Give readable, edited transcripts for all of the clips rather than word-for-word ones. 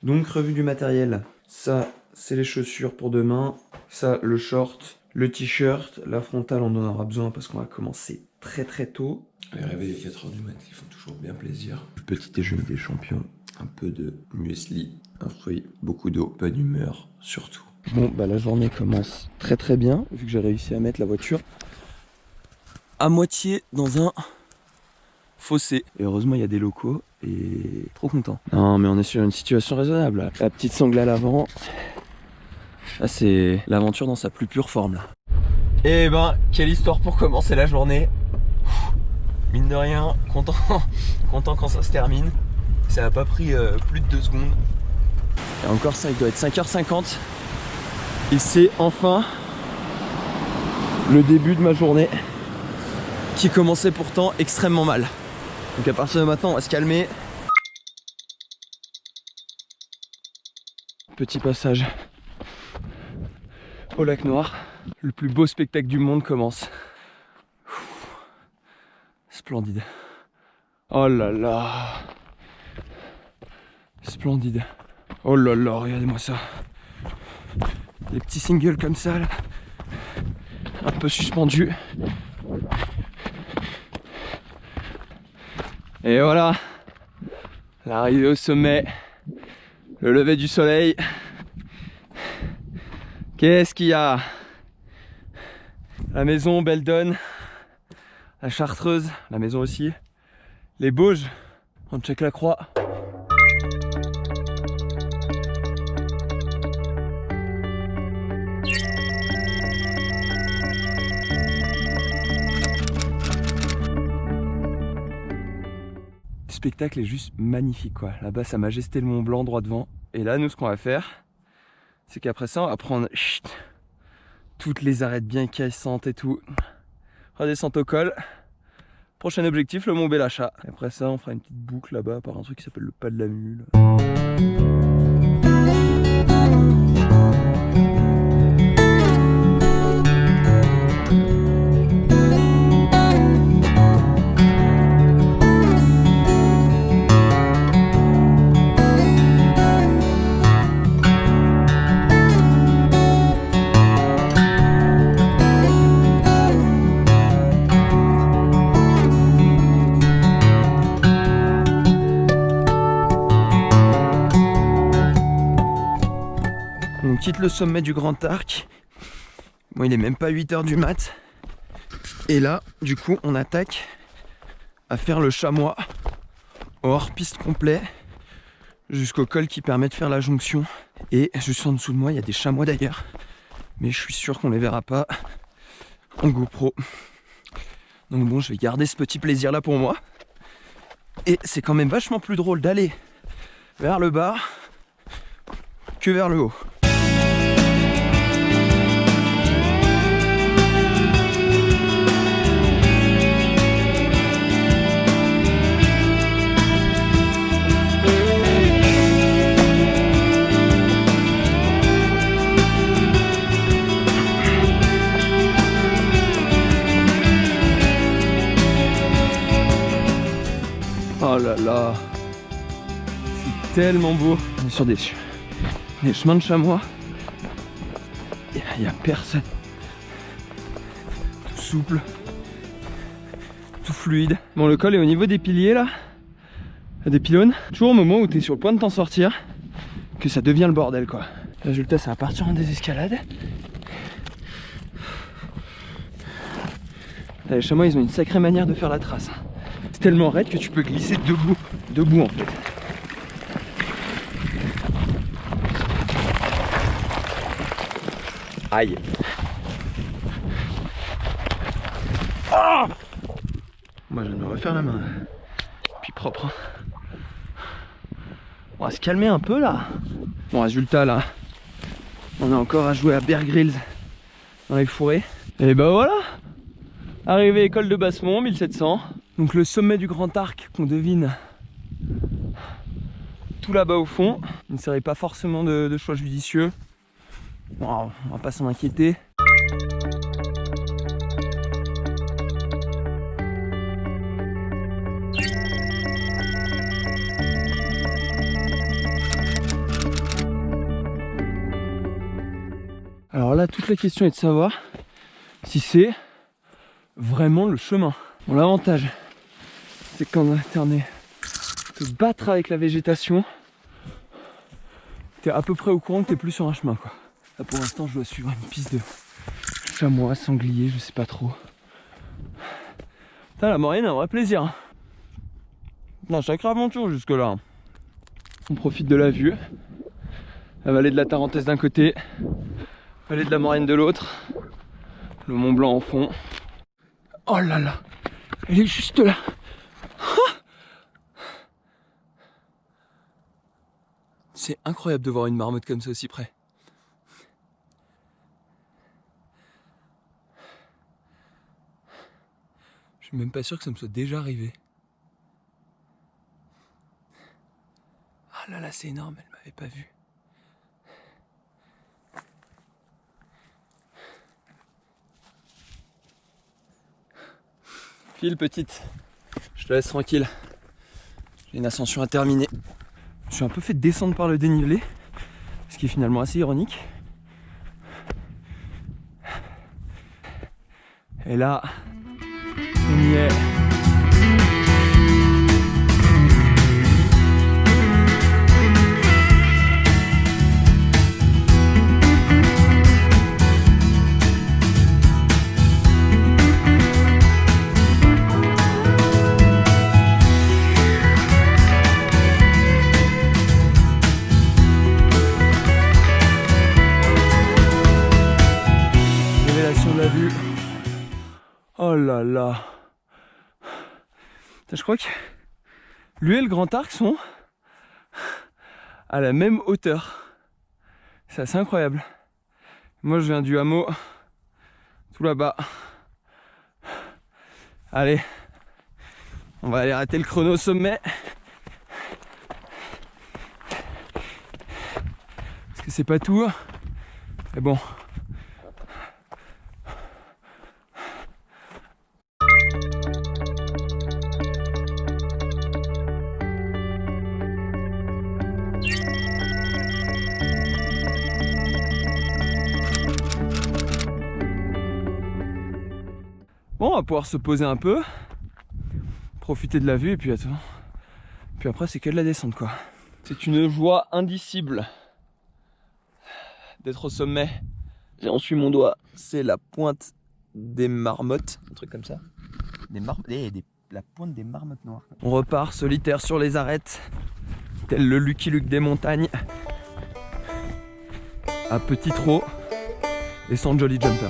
Donc revue du matériel, ça c'est les chaussures pour demain, ça le short, le t-shirt, la frontale on en aura besoin parce qu'on va commencer très tôt. Les réveils à 4h du mat, ils font toujours bien plaisir. Le petit déjeuner des champions, un peu de muesli, un fruit, beaucoup d'eau, pas d'humeur surtout. Bon bah la journée commence très bien, vu que j'ai réussi à mettre la voiture à moitié dans un fossé. Et heureusement il y a des locaux et trop content. Non mais on est sur une situation raisonnable là. La petite sangle à l'avant, là c'est l'aventure dans sa plus pure forme là. Et ben quelle histoire pour commencer la journée. Mine de rien, content quand ça se termine. Ça n'a pas pris plus de 2 secondes. Et encore ça, il doit être 5h50. Et c'est enfin le début de ma journée qui commençait pourtant extrêmement mal. Donc à partir de maintenant, on va se calmer. Petit passage au lac Noir. Le plus beau spectacle du monde commence. Splendide. Oh là là. Splendide. Oh là là, regardez-moi ça. Les petits singles comme ça, là. Un peu suspendus. Et voilà. L'arrivée au sommet. Le lever du soleil. Qu'est-ce qu'il y a? La maison Beldon. La Chartreuse, la maison aussi. Les Bauges. On check la croix. Le spectacle est juste magnifique quoi. Là-bas, Sa Majesté le Mont Blanc droit devant. Et là, nous, ce qu'on va faire, c'est qu'après ça, on va prendre toutes les arêtes bien caissantes et tout. Redescente au col. Prochain objectif, le Mont Belacha. Et après ça, on fera une petite boucle là-bas par un truc qui s'appelle le pas de la mule. On quitte le sommet du Grand Arc. Bon, il est même pas 8h du mat. Et là, du coup, on attaque à faire le chamois hors piste complet jusqu'au col qui permet de faire la jonction. Et juste en dessous de moi, il y a des chamois d'ailleurs. Mais je suis sûr qu'on les verra pas en GoPro. Donc bon, je vais garder ce petit plaisir là pour moi. Et c'est quand même vachement plus drôle d'aller vers le bas que vers le haut. Oh là là, c'est tellement beau. On est sur des chemins de chamois. Il n'y a personne. Tout souple, tout fluide. Bon, le col est au niveau des piliers là, des pylônes. Toujours au moment où tu es sur le point de t'en sortir, que ça devient le bordel quoi. Résultat, ça va partir en désescalade. Là, les chamois, ils ont une sacrée manière de faire la trace. C'est tellement raide que tu peux glisser debout en fait. Aïe. Ah, moi je viens de me refaire la main. Puis propre. Hein. On va se calmer un peu là. Bon, résultat là, on a encore à jouer à Bear Grylls dans les fourrés. Et bah voilà, arrivée école de Bassemont, 1700. Donc le sommet du Grand Arc qu'on devine tout là-bas au fond. Il ne serait pas forcément de choix judicieux. Bon, on va pas s'en inquiéter. Alors là, toute la question est de savoir si c'est vraiment le chemin. Bon, l'avantage, c'est qu'en alterné, te battre avec la végétation, t'es à peu près au courant que t'es plus sur un chemin, quoi. Là, pour l'instant, je dois suivre une piste de chamois, sanglier, je sais pas trop. Putain, la moraine, un vrai plaisir. Hein. Non, sacrée aventure jusque là. On profite de la vue. La vallée de la Tarentaise d'un côté, la vallée de la Moraine de l'autre, le Mont Blanc en fond. Oh là là, elle est juste là. C'est incroyable de voir une marmotte comme ça aussi près. Je suis même pas sûr que ça me soit déjà arrivé. Ah là là, c'est énorme, elle m'avait pas vu. File petite, je te laisse tranquille. J'ai une ascension à terminer. Je suis un peu fait descendre par le dénivelé, ce qui est finalement assez ironique. Et là, on y est. De la vue. Oh là là. Je crois que lui et le Grand Arc sont à la même hauteur. C'est assez incroyable. Moi je viens du hameau tout là-bas. Allez, on va aller arrêter le chrono au sommet. Parce que c'est pas tout. Mais bon. Bon, on va pouvoir se poser un peu, profiter de la vue et puis attends. Puis après c'est que de la descente quoi. C'est une joie indicible d'être au sommet. Et on suit mon doigt, c'est la pointe des marmottes, un truc comme ça. La pointe des marmottes noires. On repart solitaire sur les arêtes, tel le Lucky Luke des montagnes, à petit trot et sans jolly jumper.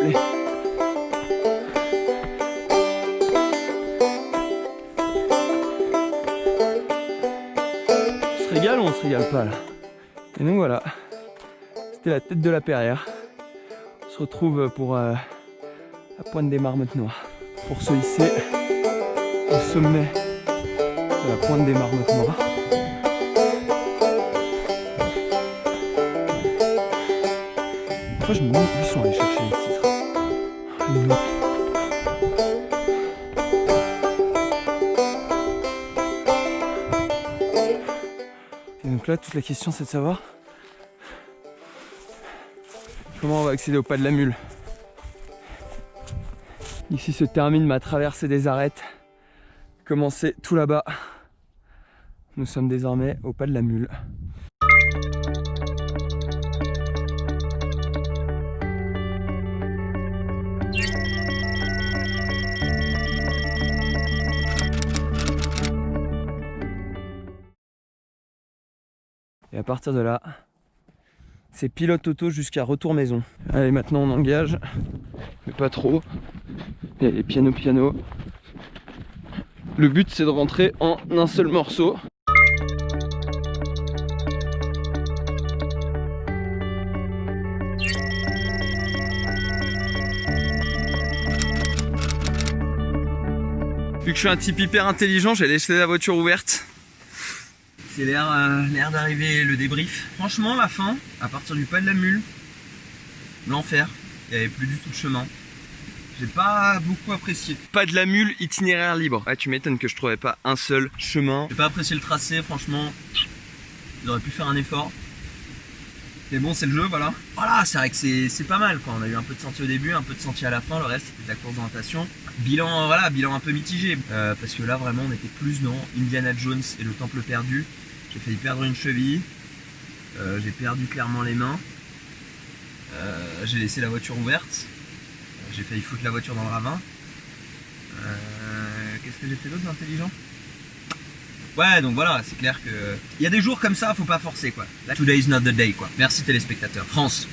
On se régale ou on se régale pas là? Et donc voilà, c'était la tête de la Perrière. On se retrouve pour la pointe des marmottes noires. Pour se hisser au sommet de la pointe des marmottes noires. Des fois je me demande où ils sont allés chercher les titres. Les mecs. Et donc là, toute la question c'est de savoir comment on va accéder au pas de la mule. Ici se termine ma traversée des arêtes, commencée tout là-bas. Nous sommes désormais au pas de la mule. Et à partir de là, c'est pilote auto jusqu'à retour maison. Allez, maintenant on engage, mais pas trop. Et allez, piano. Le but c'est de rentrer en un seul morceau. Vu que je suis un type hyper intelligent, j'ai laissé la voiture ouverte. C'est l'air d'arriver le débrief. Franchement, la fin, à partir du pas de la mule, l'enfer. Il n'y avait plus du tout de chemin. J'ai pas beaucoup apprécié. Pas de la mule, itinéraire libre. Ouais, tu m'étonnes que je trouvais pas un seul chemin. J'ai pas apprécié le tracé, franchement. Ils auraient pu faire un effort. Mais bon, c'est le jeu, voilà. Voilà, c'est vrai que c'est pas mal, quoi. On a eu un peu de sentier au début, un peu de sentier à la fin. Le reste, c'était de la course d'orientation. Bilan, voilà, bilan un peu mitigé. Parce que là, vraiment, on était plus dans Indiana Jones et le temple perdu. J'ai failli perdre une cheville. J'ai perdu clairement les mains. J'ai laissé la voiture ouverte. J'ai failli foutre la voiture dans le ravin. Qu'est-ce que j'ai fait d'autre d'intelligent? Ouais, donc voilà, c'est clair que... Il y a des jours comme ça, faut pas forcer, quoi. Today is not the day, quoi. Merci téléspectateurs. France.